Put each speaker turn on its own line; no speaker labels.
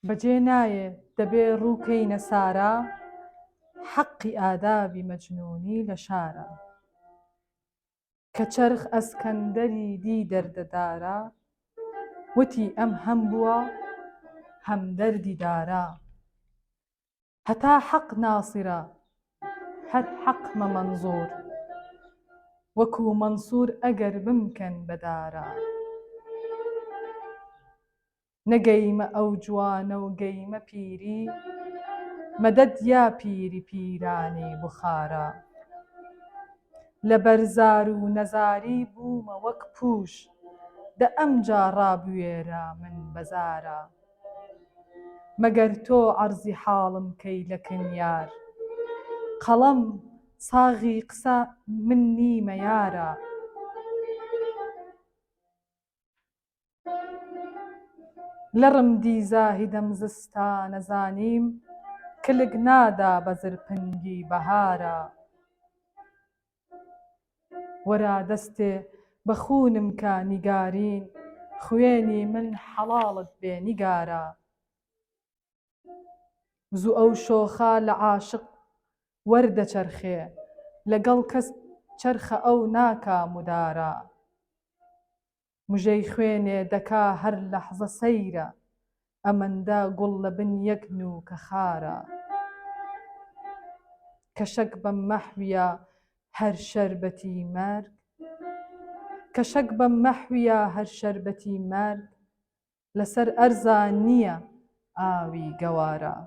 بەجێ نایێ دەبێ ڕووکەینە سارا، حەقی ئادابی مەجنوونی لە شارە. کە چەرخ ئەسکەندەری دی دەردەدارە، وتی ئەم هەم بووە هەمدەردی دارە. هەتا حەق ناسیرە هەر حەقمە مەنزوور، وەکوو مەنسوور ئەگەر بمکەن بە دارە. نەگەیمە ئەو جوانە و گەیمە پیری، مەدەد یا پیری پیرانی بوخارە. لەبەر زار و نەزاری بوومە وەک پووش، دە ئەمجا ڕابوێرە من بەزارە. مەگەر تۆ عەرزی حاڵم کەی لە کنیار، قەڵەم ساغی قسە من نیمە یارە. لەڕم دی زاهیدەم زستانە زانیم، کلک نادا بە زرپنگی بەهارە. وەرا دەستێ بە خوونم کە نیگارین، خوێنی من حەڵاڵت بێ نیگارە. زوو ئەو شۆخە لە عاشق وەردەچەرخێ، لەگەڵ کەس چەرخە ئەو ناکا مودارە. موژەی خوێنێ دەکا هەر لەحزە سەیرە، ئەمەندە گوڵ لەبن یەک نووکە خارە. کە شەک بەم مەحویە هەر شەربەتی مەرگ، کە شەک بەم مەحویە هەر شەربەتی مەرگ، لەسەر ئەرزا نییە ئاوی گەوارە.